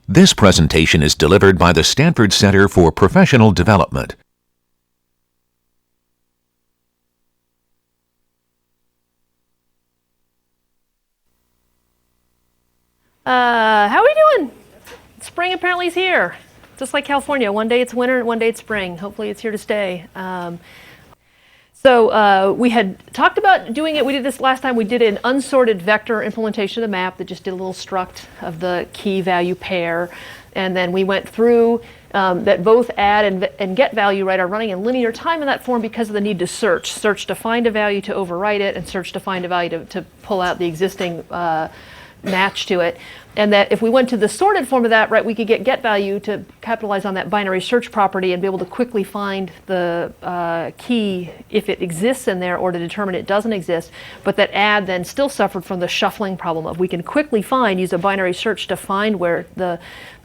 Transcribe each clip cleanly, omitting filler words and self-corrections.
This presentation is delivered by the Stanford Center for Professional Development. How are we doing? Spring apparently is here. Just like California, one day it's winter and one day it's spring. Hopefully it's here to stay. So we had talked about doing it. We did this last time. We did an unsorted vector implementation of the map that just did a little struct of the key value pair. And then we went through that both add and get value, right, are running in linear time in that form because of the need to search. Search to find a value to overwrite it, and search to find a value to pull out the existing match to it. And that if we went to the sorted form of that, right, we could get value to capitalize on that binary search property and be able to quickly find the key if it exists in there, or to determine it doesn't exist. But that add then still suffered from the shuffling problem of we can quickly use a binary search to find where the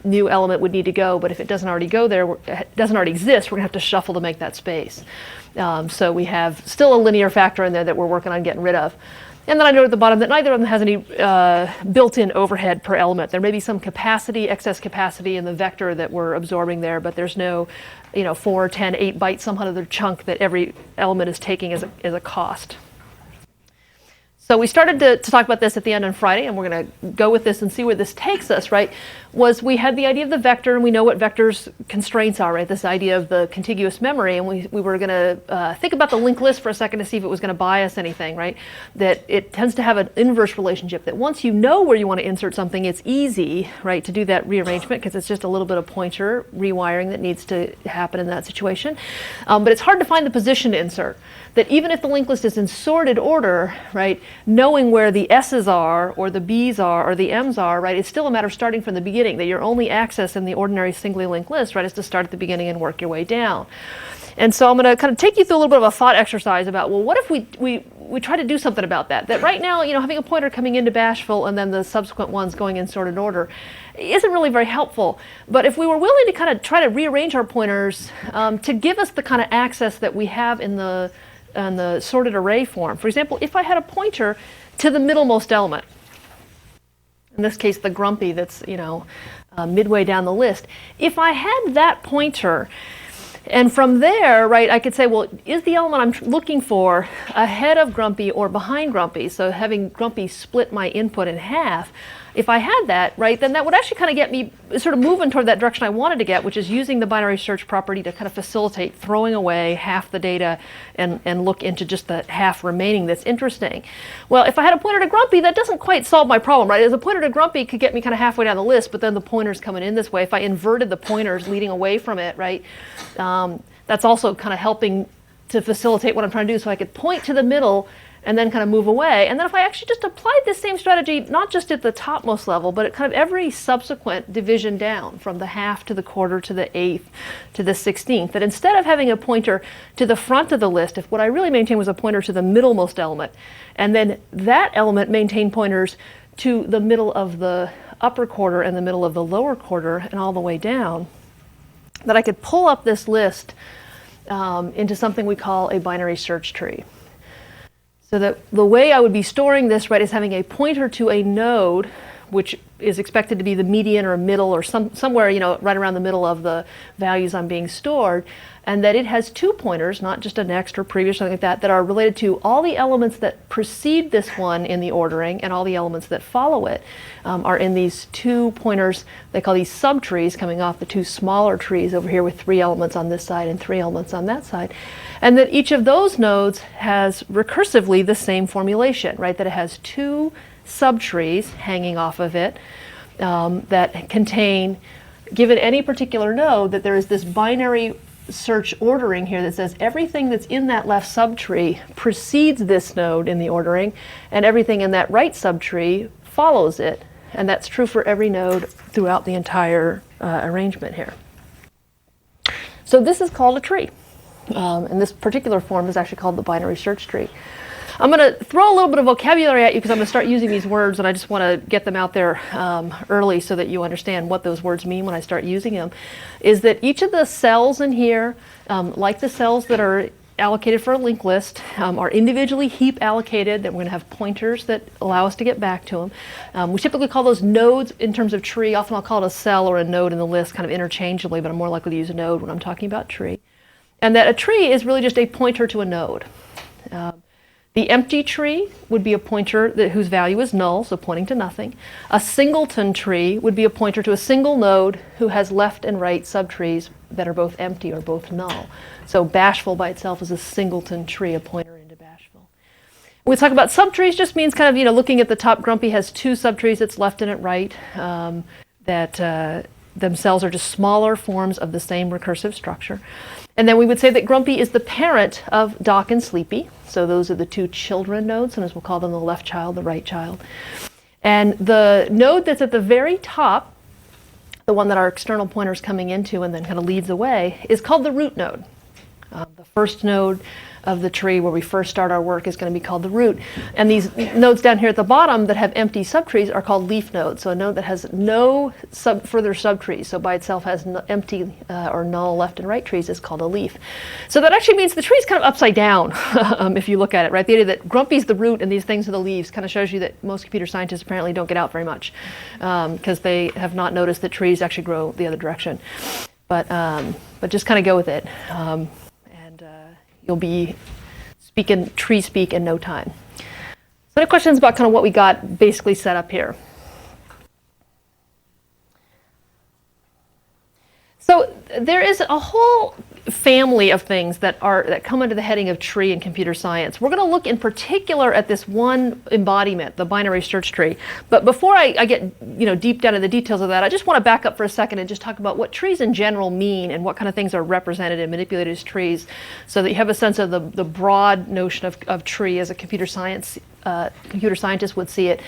new element would need to go, but if it doesn't already go there, it doesn't already exist, we're going to have to shuffle to make that space. So we have still a linear factor in there that we're working on getting rid of. And then I noted at the bottom that neither of them has any built-in overhead per element. There may be some capacity, excess capacity in the vector that we're absorbing there, but there's no 4, 10, 8 bytes, some other chunk that every element is taking as a cost. So we started to talk about this at the end on Friday, and we're going to go with this and see where this takes us, right? We had the idea of the vector, and we know what vectors' constraints are, right? This idea of the contiguous memory, and we were going to think about the linked list for a second to see if it was going to bias anything, right? That it tends to have an inverse relationship, that once you know where you want to insert something, it's easy, right, to do that rearrangement, because it's just a little bit of pointer rewiring that needs to happen in that situation. But it's hard to find the position to insert. That even if the linked list is in sorted order, right, knowing where the S's are, or the B's are, or the M's are, right, it's still a matter of starting from the beginning, that your only access in the ordinary singly linked list, right, is to start at the beginning and work your way down. And so I'm going to kind of take you through a little bit of a thought exercise about, well, what if we try to do something about that? That right now, having a pointer coming into Bashful and then the subsequent ones going in sorted order isn't really very helpful. But if we were willing to kind of try to rearrange our pointers to give us the kind of access that we have in the sorted array form. For example, if I had a pointer to the middlemost element, in this case the grumpy that's midway down the list, if I had that pointer, and from there, right, I could say, well, is the element I'm looking for ahead of grumpy or behind grumpy? So having grumpy split my input in half, if I had that, right, then that would actually kind of get me sort of moving toward that direction I wanted to get, which is using the binary search property to kind of facilitate throwing away half the data and look into just the half remaining that's interesting. Well, if I had a pointer to grumpy, that doesn't quite solve my problem, right? As a pointer to grumpy could get me kind of halfway down the list, but then the pointer's coming in this way. If I inverted the pointers leading away from it, right, that's also kind of helping to facilitate what I'm trying to do, so I could point to the middle and then kind of move away. And then if I actually just applied this same strategy, not just at the topmost level, but at kind of every subsequent division down, from the half to the quarter to the eighth to the 16th, that instead of having a pointer to the front of the list, if what I really maintained was a pointer to the middlemost element, and then that element maintained pointers to the middle of the upper quarter and the middle of the lower quarter and all the way down, that I could pull up this list into something we call a binary search tree. So that the way I would be storing this, right, is having a pointer to a node, which is expected to be the median or middle or somewhere, right around the middle of the values I'm being stored, and that it has two pointers, not just a next or previous or something like that are related to all the elements that precede this one in the ordering, and all the elements that follow it are in these two pointers. They call these subtrees, coming off the two smaller trees over here with 3 elements on this side and 3 elements on that side. And that each of those nodes has recursively the same formulation, right? That it has 2 subtrees hanging off of it that contain, given any particular node, that there is this binary search ordering here that says everything that's in that left subtree precedes this node in the ordering, and everything in that right subtree follows it. And that's true for every node throughout the entire arrangement here. So this is called a tree. And this particular form is actually called the binary search tree. I'm going to throw a little bit of vocabulary at you because I'm going to start using these words, and I just want to get them out there early so that you understand what those words mean when I start using them. Is that each of the cells in here, like the cells that are allocated for a linked list, are individually heap allocated, that we're going to have pointers that allow us to get back to them. We typically call those nodes in terms of tree. Often I'll call it a cell or a node in the list kind of interchangeably, but I'm more likely to use a node when I'm talking about tree. And that a tree is really just a pointer to a node. The empty tree would be a pointer whose value is null, so pointing to nothing. A singleton tree would be a pointer to a single node who has left and right subtrees that are both empty or both null. So bashful by itself is a singleton tree, a pointer into bashful. When we talk about subtrees, just means kind of, looking at the top, Grumpy has two subtrees, it's left and at right, that themselves are just smaller forms of the same recursive structure. And then we would say that Grumpy is the parent of Doc and Sleepy. So those are the two children nodes. Sometimes we'll call them the left child, the right child. And the node that's at the very top, the one that our external pointer is coming into and then kind of leads the way, is called the root node. The first node of the tree where we first start our work is going to be called the root. And these nodes down here at the bottom that have empty subtrees are called leaf nodes. So a node that has no further subtrees, so by itself has empty or null left and right trees, is called a leaf. So that actually means the tree is kind of upside down if you look at it, right? The idea that Grumpy's the root and these things are the leaves kind of shows you that most computer scientists apparently don't get out very much because they have not noticed that trees actually grow the other direction. But just kind of go with it. You'll be speaking tree speak in no time. So any questions about kind of what we got basically set up here? So there is a whole family of things that come under the heading of tree in computer science. We're going to look in particular at this one embodiment, the binary search tree. But before I get deep down in the details of that, I just want to back up for a second and just talk about what trees in general mean and what kind of things are represented and manipulated as trees, so that you have a sense of the broad notion of tree as a computer scientist would see it.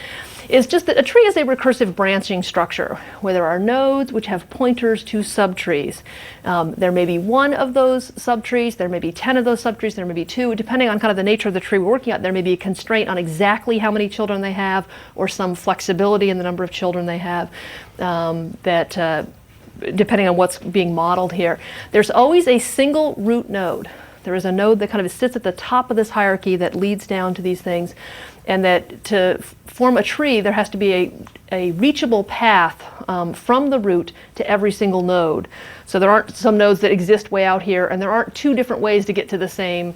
Is just that a tree is a recursive branching structure where there are nodes which have pointers to subtrees. There may be one of those subtrees, there may be 10 of those subtrees, there may be 2, depending on kind of the nature of the tree we're working at. There may be a constraint on exactly how many children they have, or some flexibility in the number of children they have, depending on what's being modeled here. There's always a single root node. There is a node that kind of sits at the top of this hierarchy that leads down to these things, and that to form a tree, there has to be a reachable path from the root to every single node. So there aren't some nodes that exist way out here, and there aren't 2 different ways to get to the same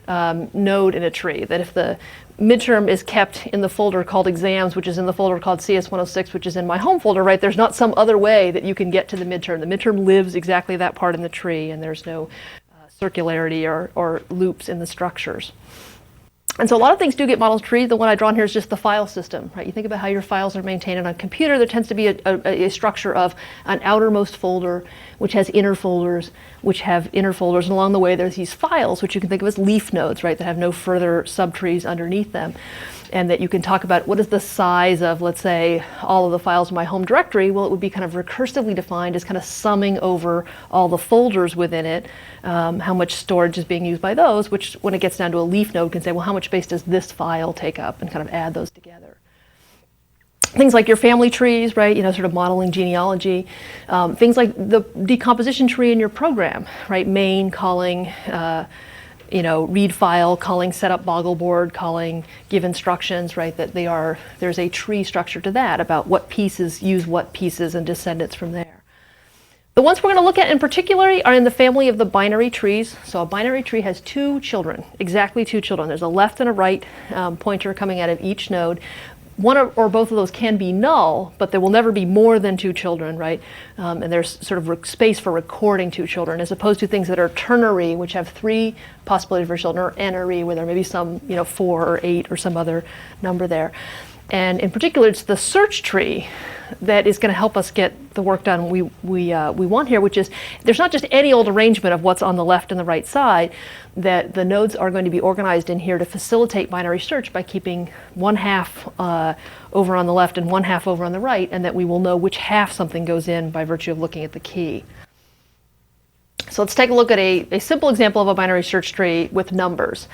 node in a tree. That if the midterm is kept in the folder called exams, which is in the folder called CS106, which is in my home folder, right, there's not some other way that you can get to the midterm. The midterm lives exactly that part in the tree, and there's no circularity or loops in the structures. And so a lot of things do get modeled as trees. The one I drawn here is just the file system, right? You think about how your files are maintained on a computer. There tends to be a structure of an outermost folder, which has inner folders, which have inner folders. And along the way, there's these files, which you can think of as leaf nodes, right? That have no further subtrees underneath them. And that you can talk about what is the size of, let's say, all of the files in my home directory. Well, it would be kind of recursively defined as kind of summing over all the folders within it, how much storage is being used by those, which when it gets down to a leaf node can say, well, how much space does this file take up, and kind of add those together. Things like your family trees, right, sort of modeling genealogy. Things like the decomposition tree in your program, right, main calling, read file, calling setup boggleboard, calling give instructions, right, that there's a tree structure to that about what pieces use what pieces and descendants from there. The ones we're going to look at in particular are in the family of the binary trees. So a binary tree has 2 children, exactly 2 children. There's a left and a right pointer coming out of each node. One or both of those can be null, but there will never be more than 2 children, right? And there's sort of space for recording 2 children, as opposed to things that are ternary, which have 3 possibilities for children, or n-ary, where there may be some, 4 or 8 or some other number there. And in particular, it's the search tree that is going to help us get the work done we want here, which is there's not just any old arrangement of what's on the left and the right side, that the nodes are going to be organized in here to facilitate binary search by keeping 1/2 over on the left and 1/2 over on the right, and that we will know which half something goes in by virtue of looking at the key. So let's take a look at a simple example of a binary search tree with numbers.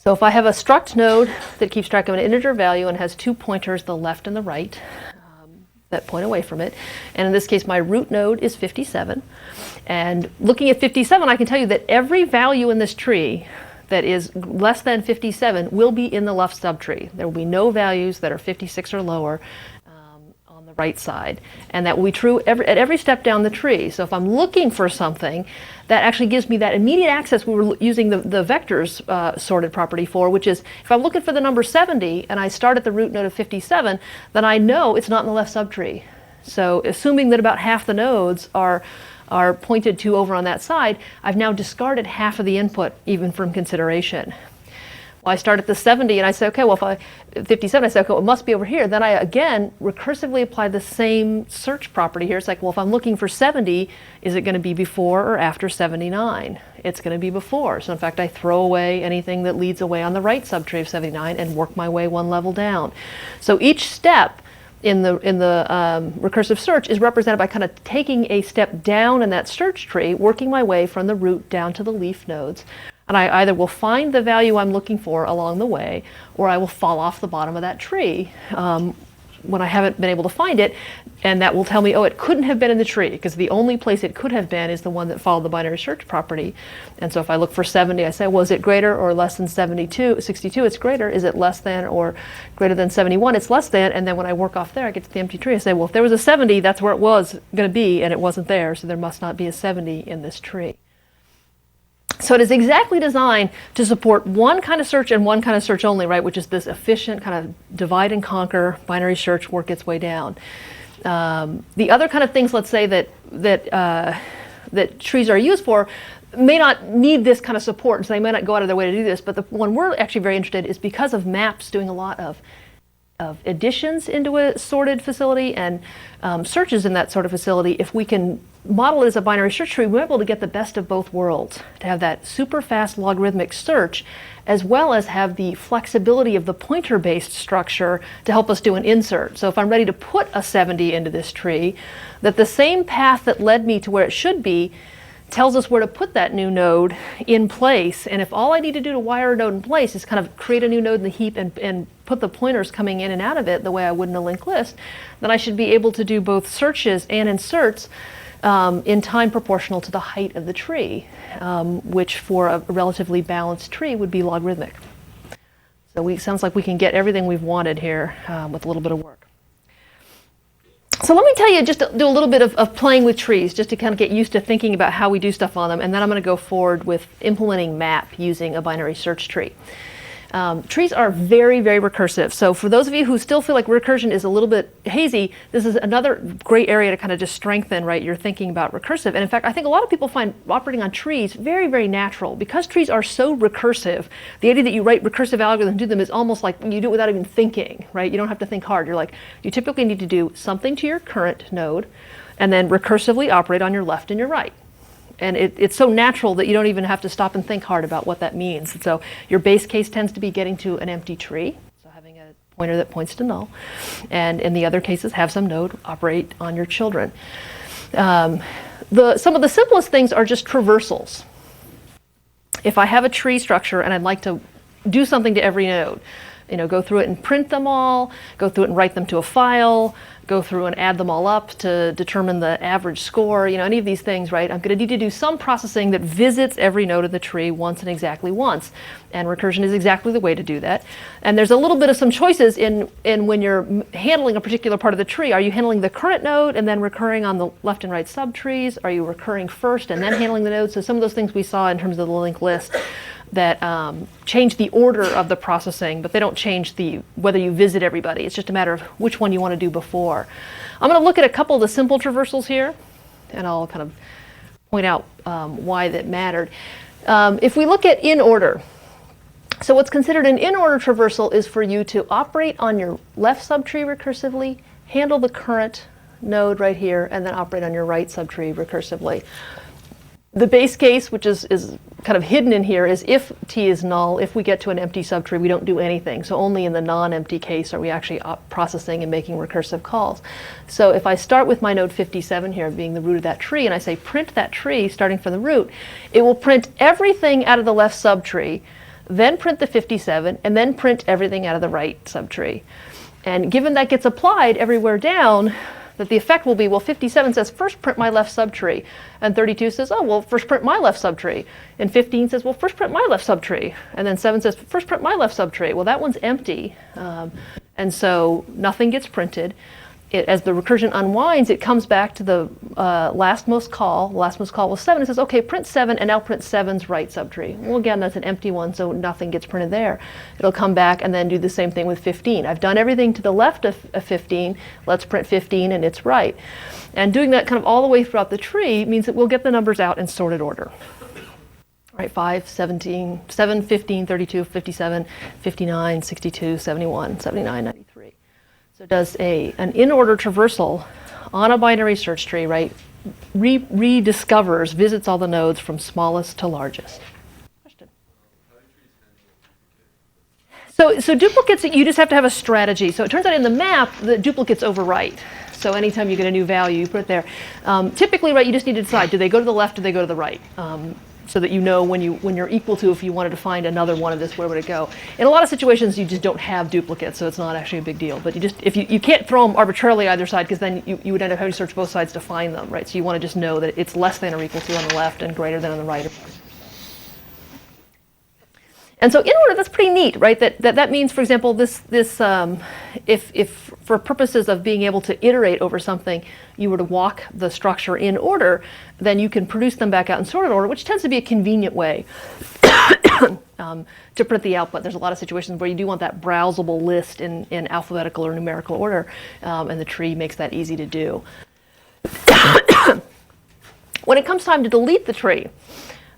So if I have a struct node that keeps track of an integer value and has two pointers, the left and the right, that point away from it, and in this case my root node is 57, and looking at 57 I can tell you that every value in this tree that is less than 57 will be in the left subtree. There will be no values that are 56 or lower on the right side, and that will be true at every step down the tree. So if I'm looking for something, that actually gives me that immediate access we were using the vectors sorted property for, which is if I'm looking for the number 70 and I start at the root node of 57, then I know it's not in the left subtree. So assuming that about half the nodes are pointed to over on that side, I've now discarded half of the input even from consideration. Well, I start at the 70 and I say, okay, well, if I 57, I say, okay, well, it must be over here. Then I again recursively apply the same search property here. It's like, well, if I'm looking for 70, is it going to be before or after 79? It's going to be before. So in fact, I throw away anything that leads away on the right subtree of 79 and work my way one level down. So each step in the recursive search is represented by kind of taking a step down in that search tree, working my way from the root down to the leaf nodes. And I either will find the value I'm looking for along the way, or I will fall off the bottom of that tree when I haven't been able to find it, and that will tell me, oh, it couldn't have been in the tree, because the only place it could have been is the one that followed the binary search property. And so if I look for 70, I say, well, is it greater or less than 62? It's greater. Is it less than or greater than 71? It's less than. And then when I work off there, I get to the empty tree. I say, well, if there was a 70, that's where it was going to be, and it wasn't there, so there must not be a 70 in this tree. So it is exactly designed to support one kind of search and one kind of search only, right? Which is this efficient kind of divide and conquer binary search, work its way down. The other kind of things, let's say that trees are used for, may not need this kind of support, and so they may not go out of their way to do this. But the one we're actually very interested in is because of maps doing a lot of additions into a sorted facility and searches in that sort of facility. If we can model it as a binary search tree, we're able to get the best of both worlds, to have that super fast logarithmic search, as well as have the flexibility of the pointer-based structure to help us do an insert. So if I'm ready to put a 70 into this tree, that the same path that led me to where it should be tells us where to put that new node in place. And if all I need to do to wire a node in place is kind of create a new node in the heap and put the pointers coming in and out of it the way I would in a linked list, then I should be able to do both searches and inserts in time proportional to the height of the tree, which for a relatively balanced tree would be logarithmic. So it sounds like we can get everything we've wanted here with a little bit of work. So let me tell you, just to do a little bit of playing with trees, just to kind of get used to thinking about how we do stuff on them, and then I'm going to go forward with implementing map using a binary search tree. Trees are very, very recursive. So for those of you who still feel like recursion is a little bit hazy, this is another great area to kind of just strengthen, right, your thinking about recursive. And in fact, I think a lot of people find operating on trees very, very natural. Because trees are so recursive, the idea that you write recursive algorithms to them is almost like you do it without even thinking, right? You don't have to think hard. You're like, you typically need to do something to your current node and then recursively operate on your left and your right. And it's so natural that you don't even have to stop and think hard about what that means. So your base case tends to be getting to an empty tree, so having a pointer that points to null. And in the other cases, have some node operate on your children. Some of the simplest things are just traversals. If I have a tree structure and I'd like to do something to every node, go through it and print them all, go through it and write them to a file, go through and add them all up to determine the average score, any of these things, right? I'm going to need to do some processing that visits every node of the tree once and exactly once. And recursion is exactly the way to do that. And there's a little bit of some choices in when you're handling a particular part of the tree. Are you handling the current node and then recurring on the left and right subtrees? Are you recurring first and then handling the nodes? So some of those things we saw in terms of the linked list that change the order of the processing, but they don't change whether you visit everybody. It's just a matter of which one you want to do before. I'm going to look at a couple of the simple traversals here, and I'll kind of point out why that mattered. If we look at in order, so what's considered an in order traversal is for you to operate on your left subtree recursively, handle the current node right here, and then operate on your right subtree recursively. The base case, which is kind of hidden in here, is if t is null, if we get to an empty subtree, we don't do anything. So only in the non-empty case are we actually processing and making recursive calls. So if I start with my node 57 here being the root of that tree, and I say print that tree starting from the root, it will print everything out of the left subtree then print the 57, and then print everything out of the right subtree. And given that gets applied everywhere down, that the effect will be, well, 57 says, first print my left subtree. And 32 says, oh, well, first print my left subtree. And 15 says, well, first print my left subtree. And then 7 says, first print my left subtree. Well, that one's empty. And so nothing gets printed. As the recursion unwinds, it comes back to the lastmost call. The lastmost call was 7. It says, OK, print 7, and now print 7's right subtree. Well, again, that's an empty one, so nothing gets printed there. It'll come back and then do the same thing with 15. I've done everything to the left of 15. Let's print 15 and it's right. And doing that kind of all the way throughout the tree means that we'll get the numbers out in sorted order. Right, 5, 17, 7, 15, 32, 57, 59, 62, 71, 79, 93. So it does an in-order traversal on a binary search tree, right? Rediscovers, visits all the nodes from smallest to largest. Question? So duplicates, you just have to have a strategy. So it turns out in the map, the duplicates overwrite. So anytime you get a new value, you put it there. Typically, right, you just need to decide, do they go to the left or do they go to the right? So that you know when you're equal to, if you wanted to find another one of this, where would it go? In a lot of situations, you just don't have duplicates, so it's not actually a big deal. But if you can't throw them arbitrarily either side, because then you would end up having to search both sides to find them, right? So you want to just know that it's less than or equal to on the left and greater than on the right. And so in order, that's pretty neat, right? That means, for example, if for purposes of being able to iterate over something, you were to walk the structure in order, then you can produce them back out in sorted order, which tends to be a convenient way to print the output. There's a lot of situations where you do want that browsable list in alphabetical or numerical order, and the tree makes that easy to do. When it comes time to delete the tree,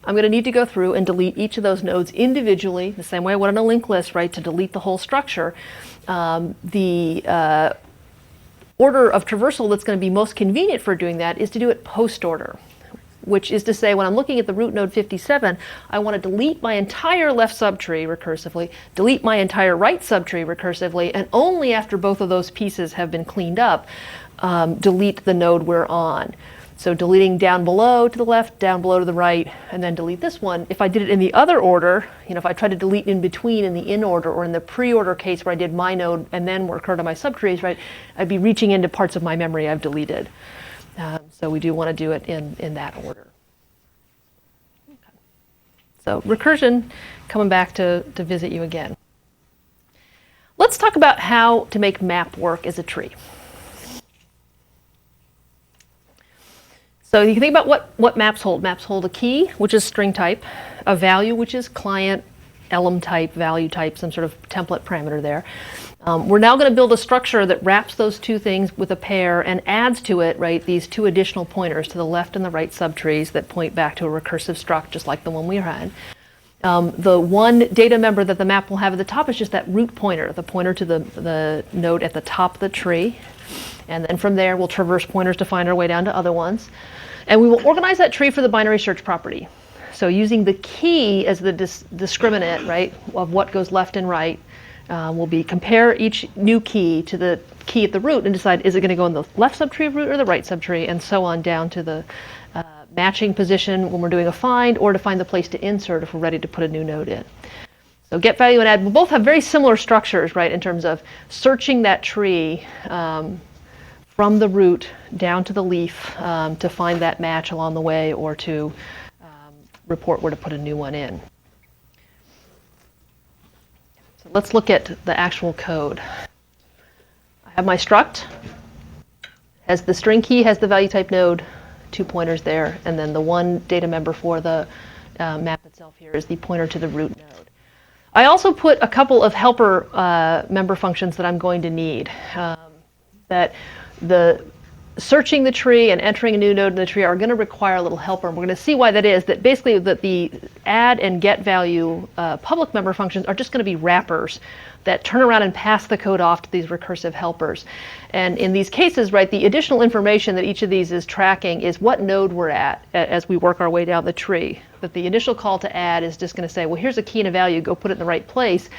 I'm going to need to go through and delete each of those nodes individually, the same way I would on a linked list, right, to delete the whole structure. The order of traversal that's going to be most convenient for doing that is to do it post-order, which is to say when I'm looking at the root node 57, I want to delete my entire left subtree recursively, delete my entire right subtree recursively, and only after both of those pieces have been cleaned up, delete the node we're on. So deleting down below to the left, down below to the right, and then delete this one. If I did it in the other order, if I tried to delete in between in the in order or in the pre-order case where I did my node and then recur to my subtrees, right, I'd be reaching into parts of my memory I've deleted. So we do want to do it in that order. Okay. So recursion, coming back to visit you again. Let's talk about how to make map work as a tree. So you can think about what maps hold. Maps hold a key, which is string type, a value, which is client, elem type, value type, some sort of template parameter there. We're now going to build a structure that wraps those two things with a pair and adds to it, right, these two additional pointers to the left and the right subtrees that point back to a recursive struct, just like the one we had. The one data member that the map will have at the top is just that root pointer, the pointer to the node at the top of the tree. And then from there, we'll traverse pointers to find our way down to other ones. And we will organize that tree for the binary search property. So using the key as the discriminant, right, of what goes left and right, will be compare each new key to the key at the root and decide, is it going to go in the left subtree of root or the right subtree, and so on down to the matching position when we're doing a find, or to find the place to insert if we're ready to put a new node in. So getValue and add will both have very similar structures, right, in terms of searching that tree from the root down to the leaf to find that match along the way, or to report where to put a new one in. So let's look at the actual code. I have my struct, has the string key, has the value type node, 2 pointers there, and then the one data member for the map itself here is the pointer to the root node. I also put a couple of helper member functions that I'm going to need. That the searching the tree and entering a new node in the tree are going to require a little helper. And we're going to see why that is. That basically the add and get value public member functions are just going to be wrappers that turn around and pass the code off to these recursive helpers. And in these cases, right, the additional information that each of these is tracking is what node we're at as we work our way down the tree. That the initial call to add is just going to say, well, here's a key and a value, go put it in the right place.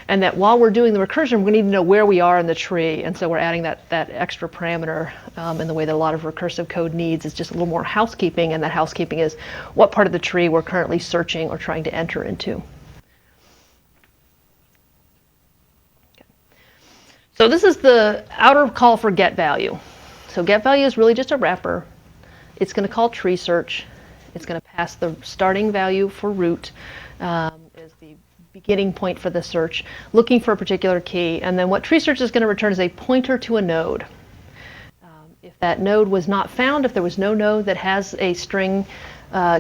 And that while we're doing the recursion, we're going to need to know where we are in the tree. And so we're adding that extra parameter in the way that a lot of recursive code needs. Is just a little more housekeeping, and that housekeeping is what part of the tree we're currently searching or trying to enter into. So this is the outer call for getValue. So getValue is really just a wrapper. It's going to call treeSearch. It's going to pass the starting value for root as the beginning point for the search, looking for a particular key. And then what treeSearch is going to return is a pointer to a node. If that node was not found, if there was no node that has a string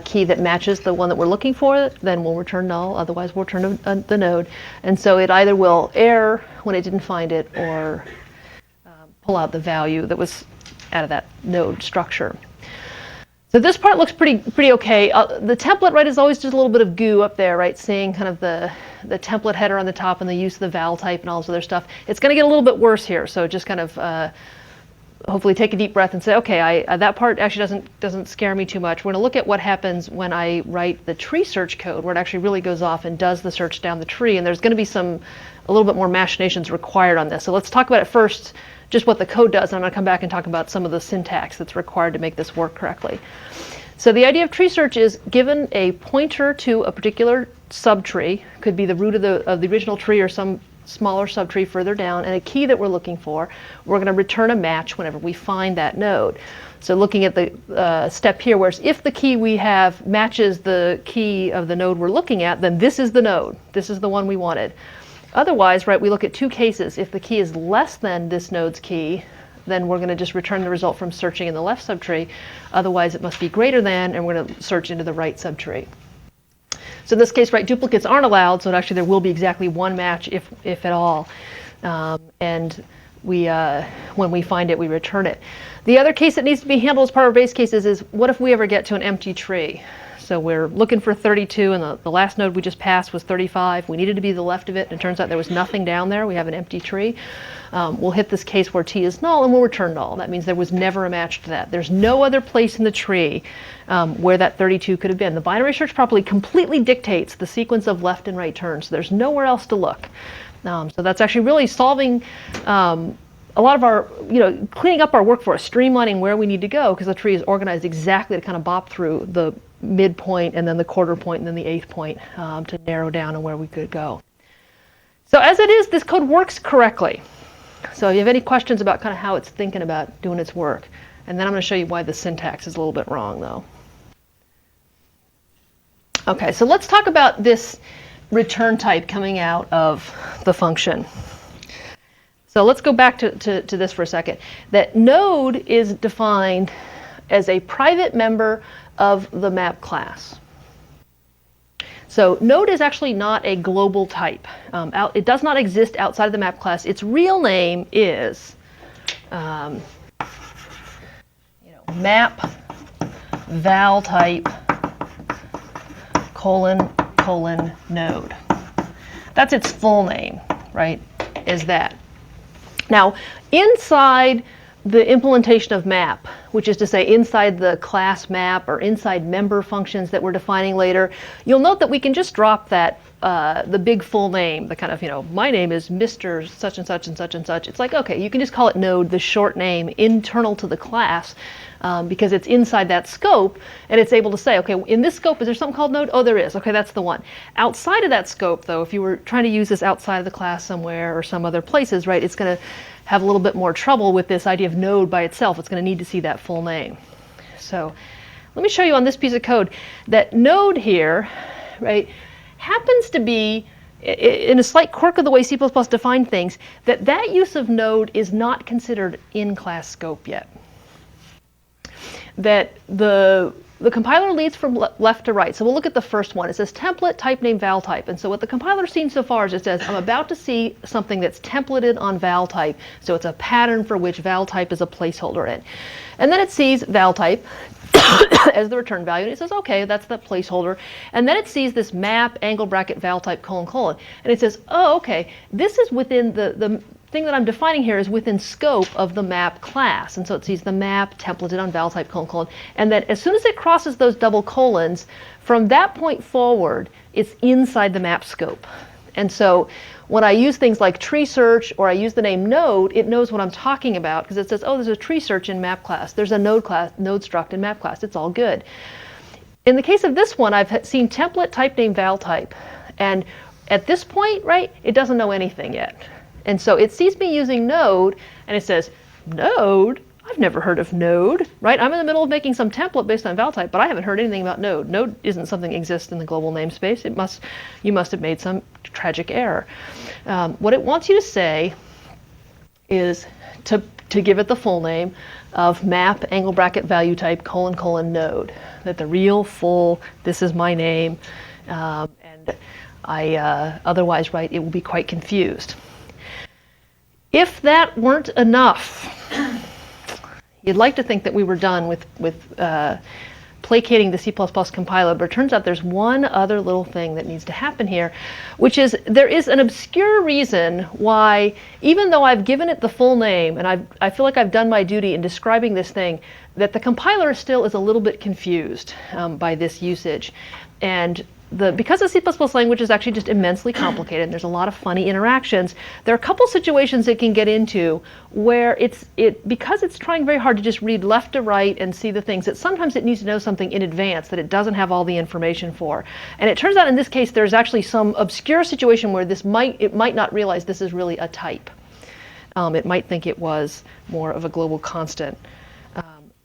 key that matches the one that we're looking for, then we'll return null. Otherwise, we'll return the node. And so it either will error when it didn't find it or pull out the value that was out of that node structure. So this part looks pretty okay. The template, right, is always just a little bit of goo up there, right, seeing kind of the template header on the top and the use of the val type and all this other stuff. It's going to get a little bit worse here, so just kind of hopefully take a deep breath and say, okay, that part actually doesn't scare me too much. We're going to look at what happens when I write the tree search code, where it actually really goes off and does the search down the tree, and there's going to be a little bit more machinations required on this. So let's talk about it first, just what the code does, and I'm going to come back and talk about some of the syntax that's required to make this work correctly. So the idea of tree search is given a pointer to a particular subtree, could be the root of the original tree or some smaller subtree further down, and a key that we're looking for, we're going to return a match whenever we find that node. So looking at the step here, where if the key we have matches the key of the node we're looking at, then this is the node. This is the one we wanted. Otherwise, right, we look at two cases. If the key is less than this node's key, then we're going to just return the result from searching in the left subtree. Otherwise, it must be greater than, and we're going to search into the right subtree. So in this case, right, duplicates aren't allowed, so actually there will be exactly one match, if at all. And when we find it, we return it. The other case that needs to be handled as part of our base cases is, what if we ever get to an empty tree? So we're looking for 32, and the last node we just passed was 35. We needed to be the left of it, and it turns out there was nothing down there. We have an empty tree. We'll hit this case where t is null, and we'll return null. That means there was never a match to that. There's no other place in the tree where that 32 could have been. The binary search properly completely dictates the sequence of left and right turns, so there's nowhere else to look. So that's actually really solving a lot of our, cleaning up our workforce, streamlining where we need to go, because the tree is organized exactly to kind of bop through the midpoint and then the quarter point and then the eighth point to narrow down on where we could go. So as it is, this code works correctly. So if you have any questions about kind of how it's thinking about doing its work, and then I'm going to show you why the syntax is a little bit wrong, though. Okay, so let's talk about this return type coming out of the function. So let's go back to this for a second. That node is defined as a private member of the map class. So node is actually not a global type. It does not exist outside of the map class. Its real name is map val type : node. That's its full name, right? Is that. Now, inside the implementation of map, which is to say inside the class map or inside member functions that we're defining later, you'll note that we can just drop that, the big full name, the kind of, my name is Mr. such and such and such and such. It's like, okay, you can just call it node, the short name, internal to the class, because it's inside that scope, and it's able to say, okay, in this scope, is there something called node? Oh, there is. Okay, that's the one. Outside of that scope, though, if you were trying to use this outside of the class somewhere or some other places, right, it's going to have a little bit more trouble with this idea of node by itself. It's going to need to see that full name. So let me show you on this piece of code that node here, right, happens to be, in a slight quirk of the way C++ define things, that use of node is not considered in class scope yet. That the compiler leads from left to right. So we'll look at the first one. It says template type name val type. And so what the compiler's seen so far is it says, I'm about to see something that's templated on val type. So it's a pattern for which val type is a placeholder in. And then it sees val type as the return value, and it says, okay, that's the placeholder. And then it sees this map angle bracket val type : and it says, oh, okay, this is within the thing that I'm defining here is within scope of the map class. And so it sees the map templated on val type : and then as soon as it crosses those double colons, from that point forward, it's inside the map scope. And so when I use things like tree search or I use the name node, it knows what I'm talking about because it says, oh, there's a tree search in map class. There's a node struct in map class. It's all good. In the case of this one, I've seen template type name val type. And at this point, right, it doesn't know anything yet. And so it sees me using node, and it says, node? I've never heard of node, right? I'm in the middle of making some template based on val type, but I haven't heard anything about node. Node isn't something that exists in the global namespace. You must have made some tragic error. What it wants you to say is to give it the full name of map angle bracket value type : node. That the real full, this is my name, and I otherwise, right, it will be quite confused. If that weren't enough, you'd like to think that we were done with placating the C++ compiler, but it turns out there's one other little thing that needs to happen here, which is there is an obscure reason why, even though I've given it the full name, and I feel like I've done my duty in describing this thing, that the compiler still is a little bit confused by this usage. And because the C++ language is actually just immensely complicated, and there's a lot of funny interactions, there are a couple situations it can get into where because it's trying very hard to just read left to right and see the things, that sometimes it needs to know something in advance that it doesn't have all the information for. And it turns out in this case there's actually some obscure situation where it might not realize this is really a type. It might think it was more of a global constant.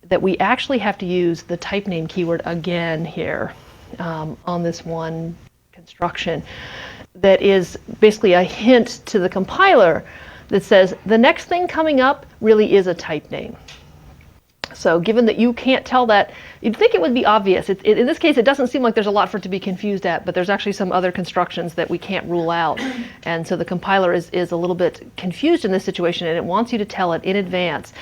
That we actually have to use the type name keyword again here. On this one construction that is basically a hint to the compiler that says the next thing coming up really is a type name. So given that you can't tell that, you'd think it would be obvious. In this case, it doesn't seem like there's a lot for it to be confused at, but there's actually some other constructions that we can't rule out. And so the compiler is a little bit confused in this situation, and it wants you to tell it in advance.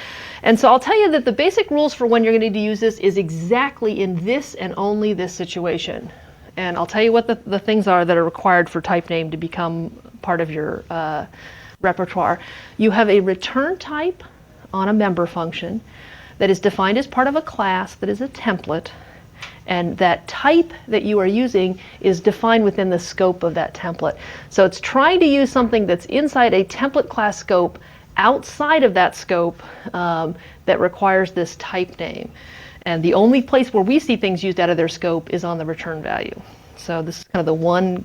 And so I'll tell you that the basic rules for when you're going to need to use this is exactly in this and only this situation. And I'll tell you what the things are that are required for type name to become part of your repertoire. You have a return type on a member function that is defined as part of a class that is a template, and that type that you are using is defined within the scope of that template. So it's trying to use something that's inside a template class scope outside of that scope that requires this type name. And the only place where we see things used out of their scope is on the return value. So this is kind of the one,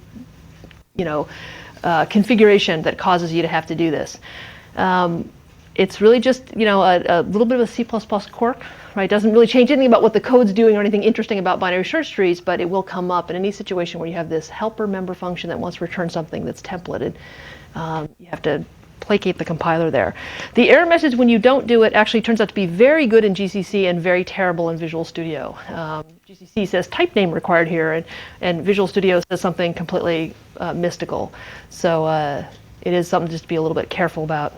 configuration that causes you to have to do this. It's really just, a little bit of a C++ quirk, right? It doesn't really change anything about what the code's doing or anything interesting about binary search trees, but it will come up in any situation where you have this helper member function that wants to return something that's templated. You have to placate the compiler there. The error message when you don't do it actually turns out to be very good in GCC and very terrible in Visual Studio. GCC says type name required here, and Visual Studio says something completely mystical. So it is something just to be a little bit careful about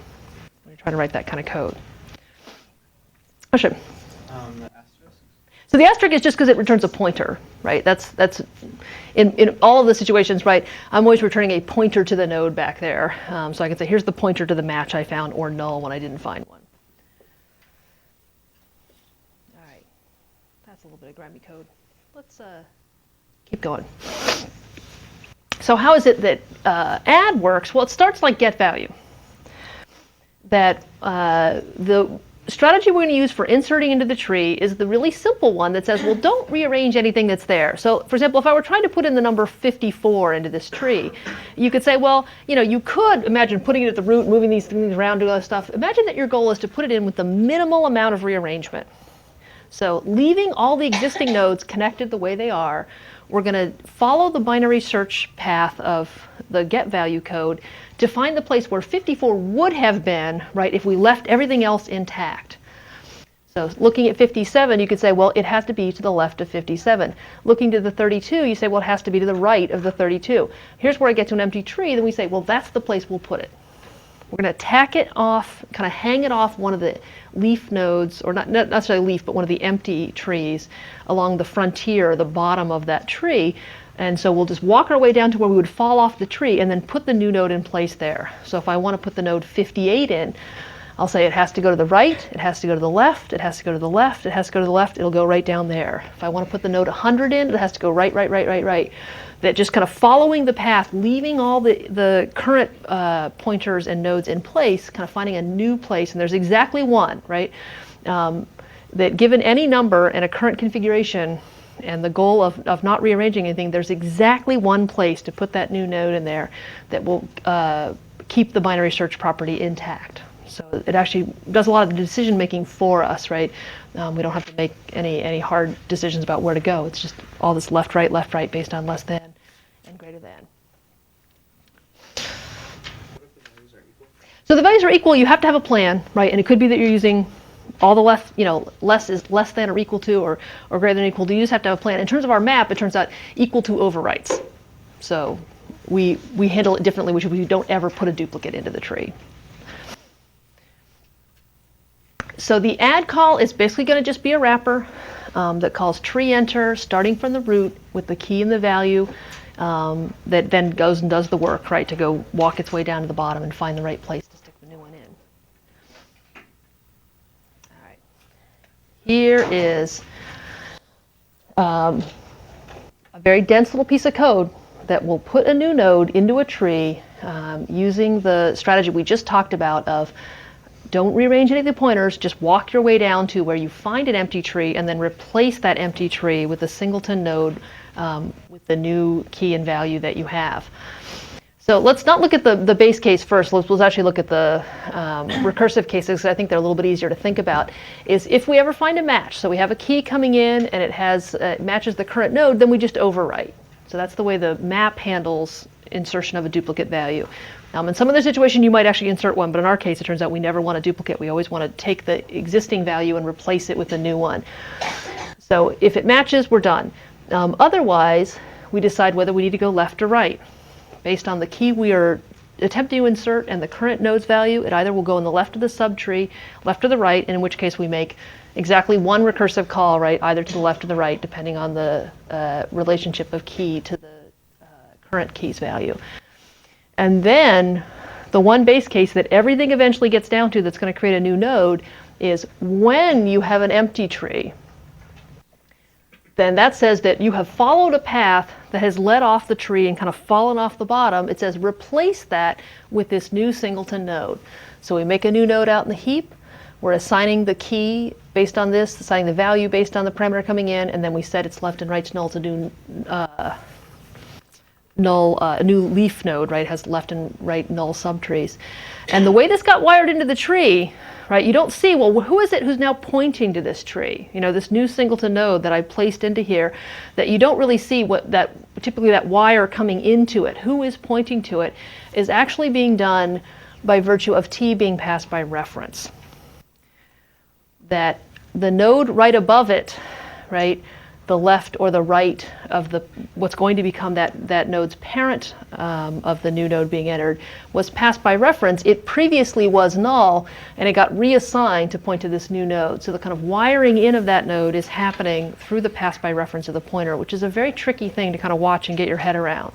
when you're trying to write that kind of code. Question? The asterisk? So the asterisk is just because it returns a pointer, right? That's in all of the situations, right? I'm always returning a pointer to the node back there. So I can say, here's the pointer to the match I found, or null when I didn't find one. All right, that's a little bit of grimy code. Let's keep going. So how is it that add works? Well, it starts like getValue. That the strategy we're going to use for inserting into the tree is the really simple one that says, well, don't rearrange anything that's there. So, for example, if I were trying to put in the number 54 into this tree, you could say, well, you could imagine putting it at the root, moving these things around, doing other stuff. Imagine that your goal is to put it in with the minimal amount of rearrangement. So leaving all the existing nodes connected the way they are, we're going to follow the binary search path of the getValue code to find the place where 54 would have been, right, if we left everything else intact. So looking at 57, you could say, well, it has to be to the left of 57. Looking to the 32, you say, well, it has to be to the right of the 32. Here's where I get to an empty tree, then we say, well, that's the place we'll put it. We're going to tack it off, kind of hang it off one of the leaf nodes, or not necessarily leaf, but one of the empty trees along the frontier, the bottom of that tree. And so we'll just walk our way down to where we would fall off the tree and then put the new node in place there. So if I want to put the node 58 in, I'll say it has to go to the right, it has to go to the left, it has to go to the left, it has to go to the left, it'll go right down there. If I want to put the node 100 in, it has to go right, right, right, right, right. That just kind of following the path, leaving all the current pointers and nodes in place, kind of finding a new place, and there's exactly one, right? That given any number and a current configuration, and the goal of not rearranging anything, there's exactly one place to put that new node in there that will keep the binary search property intact. So it actually does a lot of the decision making for us, right? We don't have to make any hard decisions about where to go. It's just all this left, right based on less than and greater than. So the values are equal. You have to have a plan, right? And it could be that you're using all the left, less is less than or equal to or greater than or equal to. You just have to have a plan. In terms of our map, it turns out equal to overwrites. So we handle it differently, which we don't ever put a duplicate into the tree. So the add call is basically going to just be a wrapper that calls treeEnter, starting from the root with the key and the value that then goes and does the work, right, to go walk its way down to the bottom and find the right place to stick the new one in. All right. Here is a very dense little piece of code that will put a new node into a tree using the strategy we just talked about of don't rearrange any of the pointers, just walk your way down to where you find an empty tree and then replace that empty tree with a singleton node with the new key and value that you have. So let's not look at the base case first. Let's actually look at the recursive cases, because I think they're a little bit easier to think about. Is if we ever find a match, so we have a key coming in and it matches the current node, then we just overwrite. So that's the way the map handles insertion of a duplicate value. In some other situation, you might actually insert one, but in our case, it turns out we never want a duplicate. We always want to take the existing value and replace it with a new one. So if it matches, we're done. Otherwise, we decide whether we need to go left or right. Based on the key we are attempting to insert and the current node's value, it either will go in the left of the subtree, left or the right, and in which case we make exactly one recursive call, right, either to the left or the right, depending on the relationship of key to the current key's value. And then the one base case that everything eventually gets down to that's going to create a new node is when you have an empty tree, then that says that you have followed a path that has led off the tree and kind of fallen off the bottom. It says replace that with this new singleton node. So we make a new node out in the heap. We're assigning the key based on this, assigning the value based on the parameter coming in, and then we set its left and right's null to do a new leaf node, right, has left and right null subtrees. And the way this got wired into the tree, right, you don't see, well, who is it who's now pointing to this tree? This new singleton node that I placed into here, that you don't really see typically that wire coming into it, who is pointing to it, is actually being done by virtue of T being passed by reference. That the node right above it, right, the left or the right of what's going to become that node's parent of the new node being entered was passed by reference. It previously was null, and it got reassigned to point to this new node. So the kind of wiring in of that node is happening through the pass by reference of the pointer, which is a very tricky thing to kind of watch and get your head around.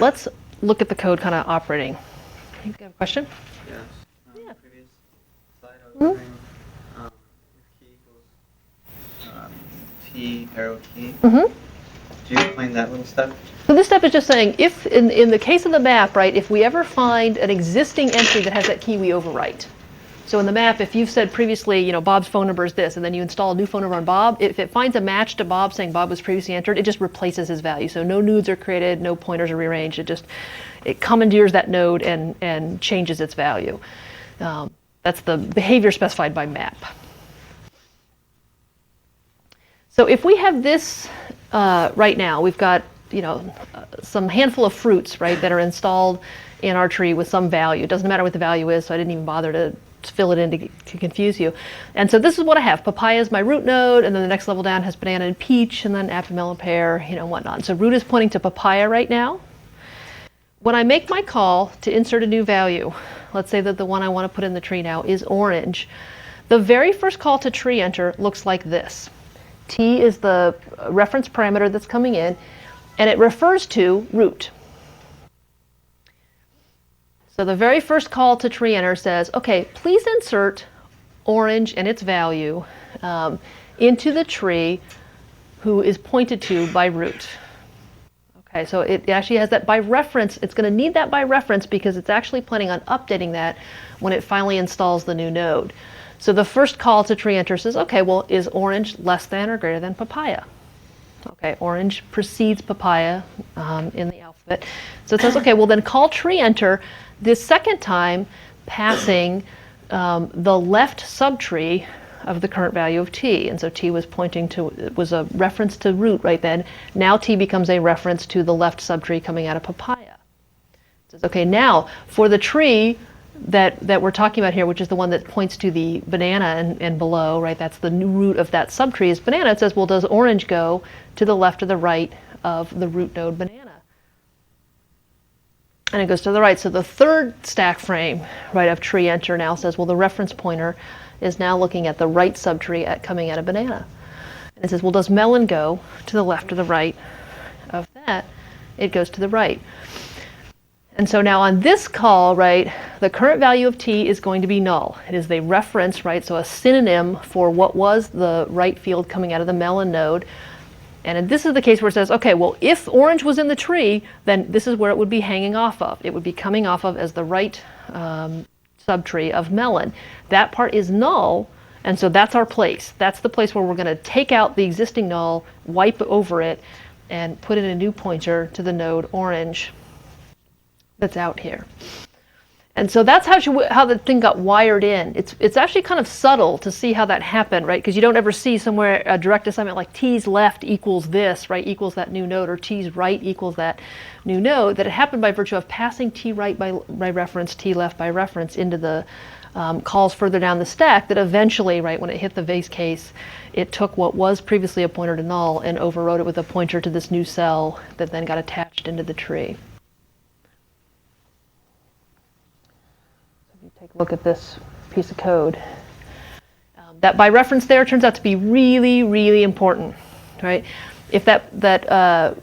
Let's look at the code kind of operating. You have a question? Yes. Yeah. Previous slide I was wondering if key equals T arrow key. Mm-hmm. Do you explain that little step? So this step is just saying, if in the case of the map, right, if we ever find an existing entry that has that key, we overwrite. So in the map, if you've said previously, Bob's phone number is this, and then you install a new phone number on Bob, if it finds a match to Bob saying Bob was previously entered, it just replaces his value. So no nudes are created, no pointers are rearranged. It commandeers that node and changes its value. That's the behavior specified by map. So if we have this right now, we've got some handful of fruits, right, that are installed in our tree with some value. It doesn't matter what the value is, so I didn't even bother to fill it in to confuse you. And so this is what I have. Papaya is my root node, and then the next level down has banana and peach, and then apple, melon, pear, whatnot. So root is pointing to papaya right now. When I make my call to insert a new value, let's say that the one I want to put in the tree now is orange, the very first call to treeEnter looks like this. T is the reference parameter that's coming in, and it refers to root. So the very first call to treeEnter says, okay, please insert orange and its value into the tree who is pointed to by root. Okay, so it actually has that by reference. It's going to need that by reference because it's actually planning on updating that when it finally installs the new node. So the first call to treeEnter says, okay, well, is orange less than or greater than papaya? Okay, orange precedes papaya in the alphabet. So it says, okay, well then call treeEnter this second time, passing the left subtree of the current value of t. And so t was pointing to, it was a reference to root right then. Now t becomes a reference to the left subtree coming out of papaya. It says, okay, now for the tree that we're talking about here, which is the one that points to the banana and below, right? That's the new root of that subtree is banana. It says, well, does orange go to the left or the right of the root node banana? And it goes to the right. So the third stack frame, right, of treeEnter now says, well, the reference pointer is now looking at the right subtree coming out of banana. And it says, well, does melon go to the left or the right of that? It goes to the right. And so now on this call, right, the current value of t is going to be null. It is the reference, right, so a synonym for what was the right field coming out of the melon node. And this is the case where it says, okay, well, if orange was in the tree, then this is where it would be hanging off of. It would be coming off of as the right subtree of melon. That part is null, and so that's our place. That's the place where we're going to take out the existing null, wipe over it, and put in a new pointer to the node orange that's out here. And so that's how the thing got wired in. It's actually kind of subtle to see how that happened, right? Because you don't ever see somewhere a direct assignment like t's left equals this, right, equals that new node, or t's right equals that new node, that it happened by virtue of passing t right by reference, t left by reference into the calls further down the stack, that eventually, right, when it hit the vase case, it took what was previously a pointer to null and overrode it with a pointer to this new cell that then got attached into the tree. Take a look at this piece of code. That by reference there turns out to be really, really important, right? If that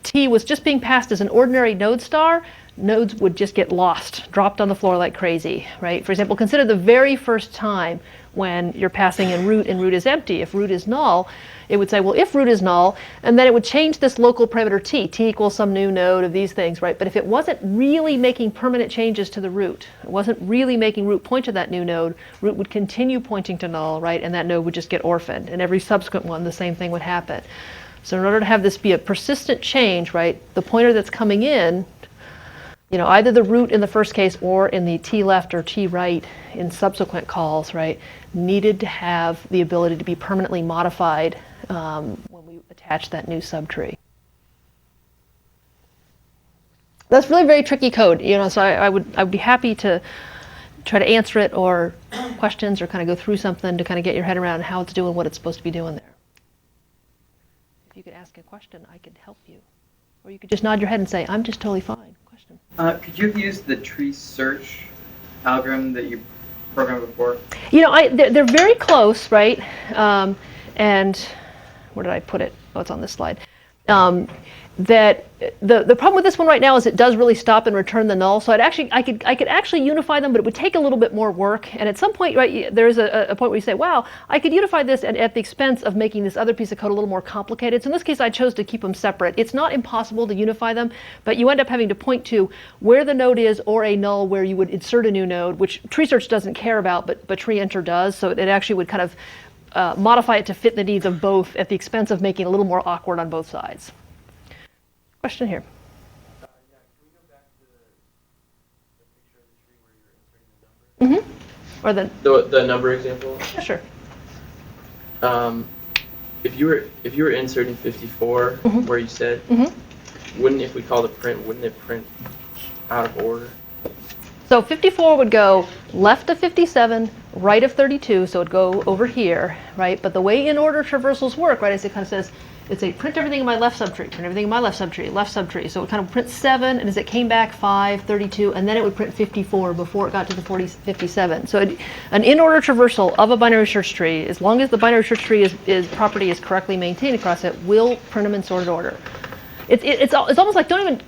t was just being passed as an ordinary node star, nodes would just get lost, dropped on the floor like crazy, right? For example, consider the very first time when you're passing in root and root is empty. If root is null, it would say, well, if root is null, and then it would change this local parameter t equals some new node of these things, right? But if it wasn't really making permanent changes to the root, it wasn't really making root point to that new node, root would continue pointing to null, right? And that node would just get orphaned. And every subsequent one, the same thing would happen. So in order to have this be a persistent change, right, the pointer that's coming in, you know, either the root in the first case or in the t left or t right in subsequent calls, right, needed to have the ability to be permanently modified when we attach that new subtree. That's really very tricky code, you know. So I would be happy to try to answer it, or questions, or kind of go through something to kind of get your head around how it's doing what it's supposed to be doing there. If you could ask a question, I could help you, or you could just nod your head and say, "I'm just totally fine." Question. Could you have used the tree search algorithm that you programmed before? You know, they're very close, right? And where did I put it? Oh, it's on this slide. That the problem with this one right now is it does really stop and return the null. So I could actually unify them, but it would take a little bit more work. And at some point, right, there is a point where you say, wow, I could unify this at the expense of making this other piece of code a little more complicated. So in this case, I chose to keep them separate. It's not impossible to unify them, but you end up having to point to where the node is, or a null where you would insert a new node, which tree search doesn't care about, but treeEnter does. So it actually would kind of modify it to fit the needs of both at the expense of making it a little more awkward on both sides. Question here. Yeah, can we go back to the picture of the tree where you're inserting the numbers? Or The number example? yeah, sure. If you were inserting 54 where you said, wouldn't, if we called it print, wouldn't it print out of order? So 54 would go left of 57, right of 32, so it'd go over here, right? But the way in order traversals work, right, is it kind of says, it's a print everything in my left subtree, print everything in my left subtree. So it kind of prints 7, and as it came back, 5, 32, and then it would print 54 before it got to the 57. So an in-order traversal of a binary search tree, as long as the binary search tree property is correctly maintained across it, will print them in sorted order. It's almost like, don't even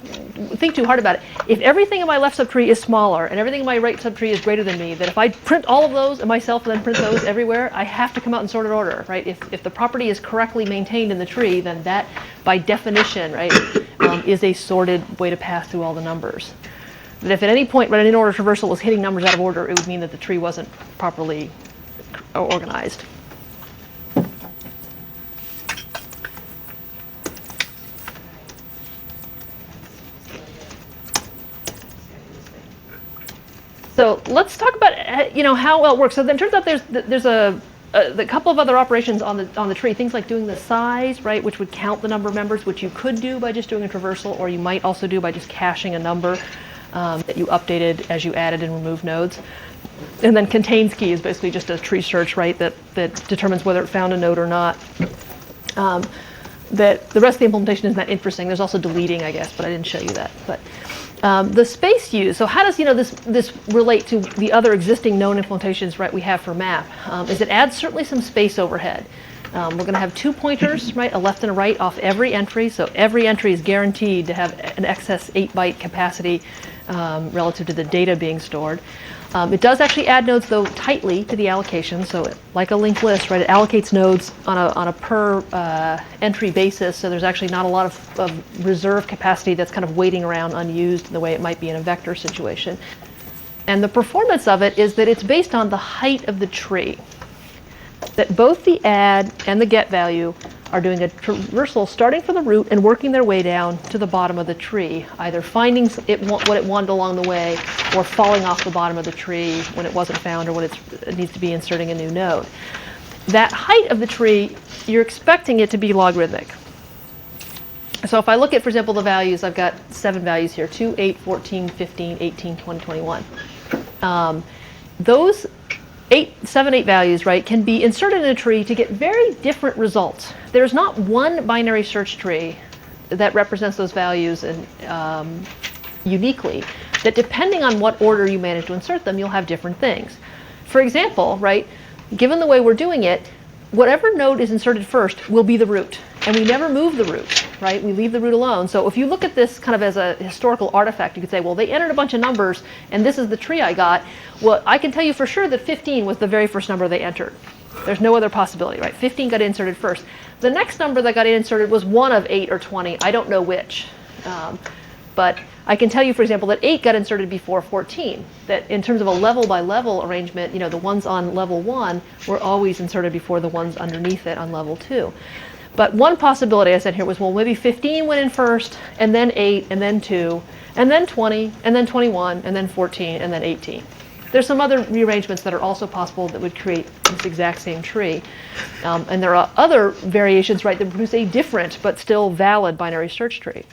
think too hard about it. If everything in my left subtree is smaller and everything in my right subtree is greater than me, that if I print all of those and myself and then print those everywhere, I have to come out in sorted order, right? If the property is correctly maintained in the tree, then that, by definition, right, is a sorted way to pass through all the numbers. But if at any point, right, an in-order traversal was hitting numbers out of order, it would mean that the tree wasn't properly organized. So let's talk about how well it works. So then it turns out there's a couple of other operations on the tree, things like doing the size, right, which would count the number of members, which you could do by just doing a traversal, or you might also do by just caching a number that you updated as you added and removed nodes. And then contains key is basically just a tree search, right, that determines whether it found a node or not. That the rest of the implementation isn't that interesting. There's also deleting, I guess, but I didn't show you that. But the space use. So how does this relate to the other existing known implementations, right, we have for map? Is it adds certainly some space overhead. We're going to have 2 pointers, right, a left and a right off every entry. So every entry is guaranteed to have an excess 8-byte capacity relative to the data being stored. It does actually add nodes, though, tightly to the allocation. So like a linked list, right, it allocates nodes on a per entry basis. So there's actually not a lot of reserve capacity that's kind of waiting around unused the way it might be in a vector situation. And the performance of it is that it's based on the height of the tree. That both the add and the get value are doing a traversal starting from the root and working their way down to the bottom of the tree, either finding what it wanted along the way or falling off the bottom of the tree when it wasn't found or when it needs to be inserting a new node. That height of the tree, you're expecting it to be logarithmic. So if I look at, for example, the values, I've got 7 values here, 2, 8, 14, 15, 18, 20, 21. Those 7, 8 values, right, can be inserted in a tree to get very different results. There's not one binary search tree that represents those values uniquely, that depending on what order you manage to insert them, you'll have different things. For example, right, given the way we're doing it, whatever node is inserted first will be the root. And we never move the root, right? We leave the root alone. So if you look at this kind of as a historical artifact, you could say, well, they entered a bunch of numbers, and this is the tree I got. Well, I can tell you for sure that 15 was the very first number they entered. There's no other possibility, right? 15 got inserted first. The next number that got inserted was one of 8 or 20. I don't know which. But I can tell you, for example, that 8 got inserted before 14. That in terms of a level-by-level arrangement, the ones on level 1 were always inserted before the ones underneath it on level 2. But one possibility I said here was, well, maybe 15 went in first, and then 8, and then 2, and then 20, and then 21, and then 14, and then 18. There's some other rearrangements that are also possible that would create this exact same tree. And there are other variations, right, that produce a different but still valid binary search tree.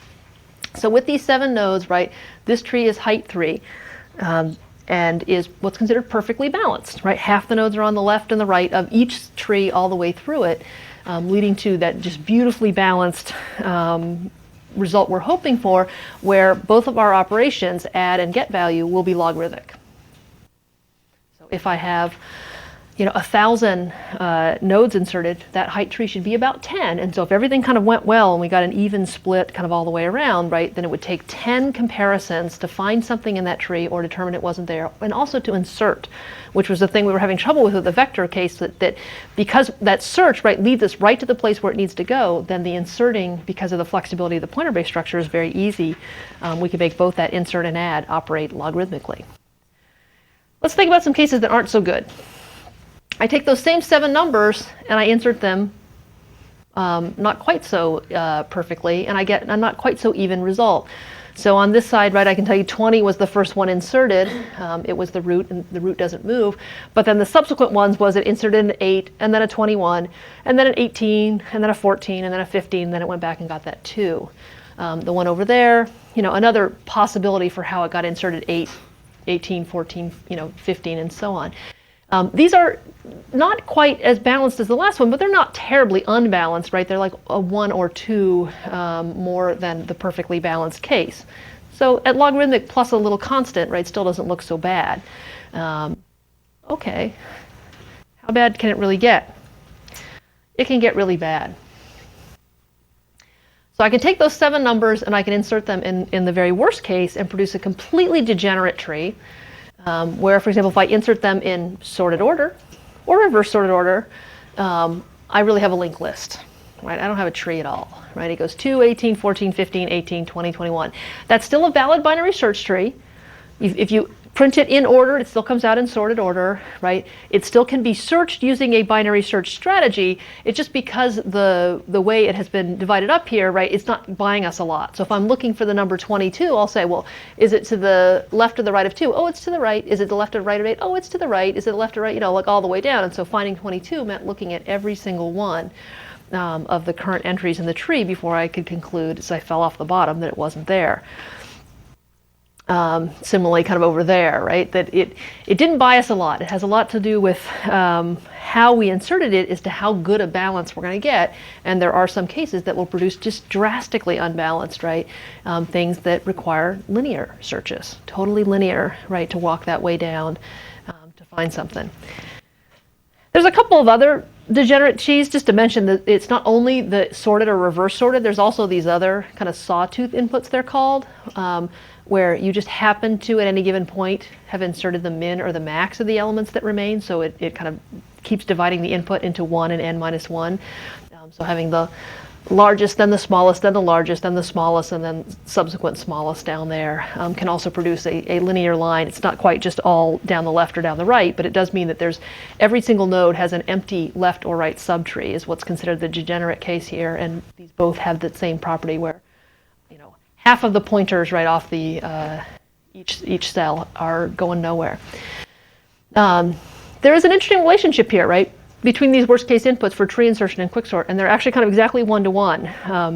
So with these 7 nodes, right, this tree is height 3 and is what's considered perfectly balanced, right? Half the nodes are on the left and the right of each tree all the way through it, leading to that just beautifully balanced result we're hoping for, where both of our operations, add and get value, will be logarithmic. So if I have 1,000 nodes inserted, that height tree should be about 10. And so if everything kind of went well and we got an even split kind of all the way around, right, then it would take 10 comparisons to find something in that tree or determine it wasn't there, and also to insert, which was the thing we were having trouble with the vector case, that because that search, right, leads us right to the place where it needs to go, then the inserting, because of the flexibility of the pointer-based structure, is very easy. We can make both that insert and add operate logarithmically. Let's think about some cases that aren't so good. I take those same 7 numbers and I insert them not quite so perfectly, and I get a not quite so even result. So on this side, right, I can tell you 20 was the first one inserted. It was the root, and the root doesn't move. But then the subsequent ones was it inserted an 8, and then a 21, and then an 18, and then a 14, and then a 15, and then it went back and got that 2. The one over there, another possibility for how it got inserted 8, 18, 14, 15, and so on. These are not quite as balanced as the last one, but they're not terribly unbalanced, right? They're like a 1 or 2 more than the perfectly balanced case. So at logarithmic plus a little constant, right, still doesn't look so bad. Okay, how bad can it really get? It can get really bad. So I can take those 7 numbers and I can insert them in the very worst case and produce a completely degenerate tree. Where, for example, if I insert them in sorted order or reverse sorted order, I really have a linked list, right? I don't have a tree at all, right? It goes 2, 18, 14, 15, 18, 20, 21. That's still a valid binary search tree. If you print it in order. It still comes out in sorted order, right? It still can be searched using a binary search strategy. It's just because the way it has been divided up here, right, it's not buying us a lot. So if I'm looking for the number 22, I'll say, well, is it to the left or the right of 2? Oh, it's to the right. Is it the left or right of 8? Oh, it's to the right. Is it the left or right? You know, like all the way down. And so finding 22 meant looking at every single one of the current entries in the tree before I could conclude, as I fell off the bottom, that it wasn't there. Similarly, kind of over there, right? That it didn't buy us a lot. It has a lot to do with how we inserted it as to how good a balance we're going to get. And there are some cases that will produce just drastically unbalanced, right? Things that require linear searches, totally linear, right? To walk that way down to find something. There's a couple of other degenerate trees, just to mention that it's not only the sorted or reverse sorted, there's also these other kind of sawtooth inputs, they're called, where you just happen to, at any given point, have inserted the min or the max of the elements that remain. So it kind of keeps dividing the input into 1 and n minus 1. So having the largest, then the smallest, then the largest, then the smallest, and then subsequent smallest down there can also produce a linear line. It's not quite just all down the left or down the right, but it does mean that every single node has an empty left or right subtree is what's considered the degenerate case here, and these both have the same property where, you know, half of the pointers right off the each cell are going nowhere. There is an interesting relationship here, right, between these worst case inputs for tree insertion and quicksort, and they're actually kind of exactly one-to-one.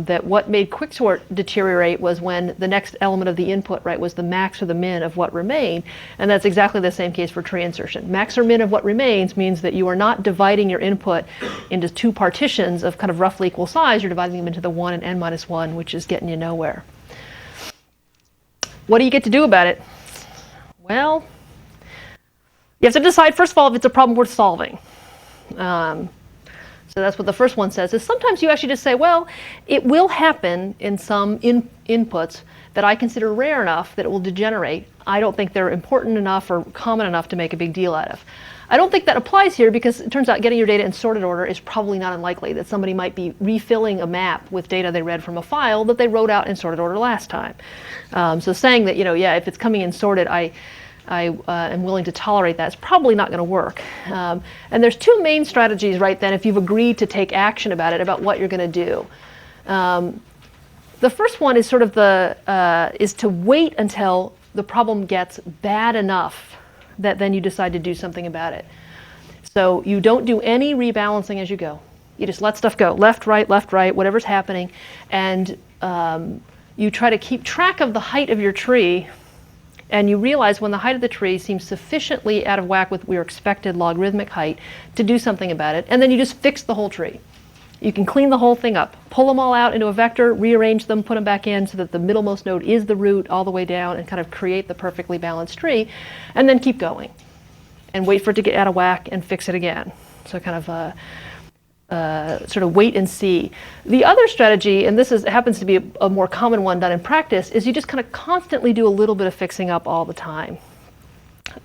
That what made quicksort deteriorate was when the next element of the input, right, was the max or the min of what remained, and that's exactly the same case for tree insertion. Max or min of what remains means that you are not dividing your input into two partitions of kind of roughly equal size. You're dividing them into the 1 and n minus 1, which is getting you nowhere. What do you get to do about it? Well, you have to decide, first of all, if it's a problem worth solving. So that's what the first one says, is sometimes you actually just say, well, it will happen in some inputs that I consider rare enough that it will degenerate. I don't think they're important enough or common enough to make a big deal out of. I don't think that applies here because it turns out getting your data in sorted order is probably not unlikely, that somebody might be refilling a map with data they read from a file that they wrote out in sorted order last time. So saying that, you know, yeah, if it's coming in sorted, I am willing to tolerate that. It's probably not going to work. And there's two main strategies right then if you've agreed to take action about it, about what you're going to do. The first one is sort of is to wait until the problem gets bad enough that then you decide to do something about it. So you don't do any rebalancing as you go. You just let stuff go, left, right, whatever's happening, and you try to keep track of the height of your tree. And you realize when the height of the tree seems sufficiently out of whack with your expected logarithmic height to do something about it, and then you just fix the whole tree. You can clean the whole thing up, pull them all out into a vector, rearrange them, put them back in so that the middlemost node is the root all the way down, and kind of create the perfectly balanced tree, and then keep going and wait for it to get out of whack and fix it again. So kind of sort of wait and see. The other strategy, and this happens to be a more common one done in practice, is you just kind of constantly do a little bit of fixing up all the time.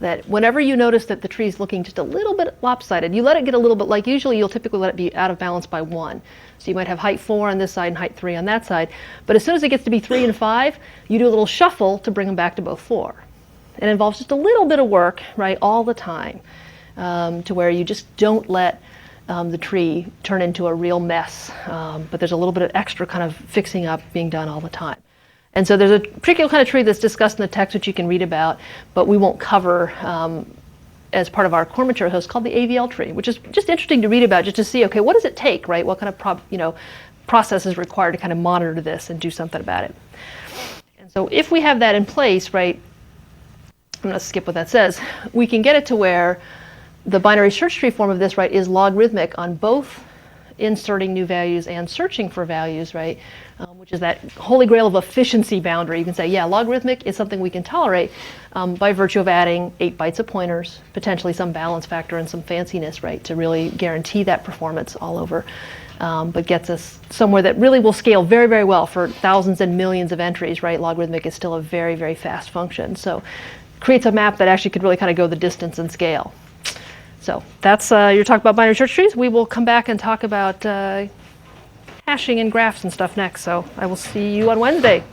That whenever you notice that the tree is looking just a little bit lopsided, you let it get a little bit, like usually you'll typically let it be out of balance by 1. So you might have height 4 on this side and height 3 on that side. But as soon as it gets to be 3 and 5, you do a little shuffle to bring them back to both 4. It involves just a little bit of work, right, all the time, to where you just don't let the tree turn into a real mess. But there's a little bit of extra kind of fixing up being done all the time. And so there's a particular kind of tree that's discussed in the text which you can read about, but we won't cover as part of our core materials, called the AVL tree, which is just interesting to read about, just to see, okay, what does it take, right? What kind of process is required to kind of monitor this and do something about it. And so if we have that in place, right, I'm going to skip what that says, we can get it to where the binary search tree form of this, right, is logarithmic on both inserting new values and searching for values, right, which is that holy grail of efficiency boundary. You can say, yeah, logarithmic is something we can tolerate by virtue of adding 8 bytes of pointers, potentially some balance factor and some fanciness, right, to really guarantee that performance all over, but gets us somewhere that really will scale very, very well for thousands and millions of entries, right? Logarithmic is still a very, very fast function. So creates a map that actually could really kind of go the distance and scale. So that's your talk about binary search trees. We will come back and talk about hashing and graphs and stuff next. So I will see you on Wednesday.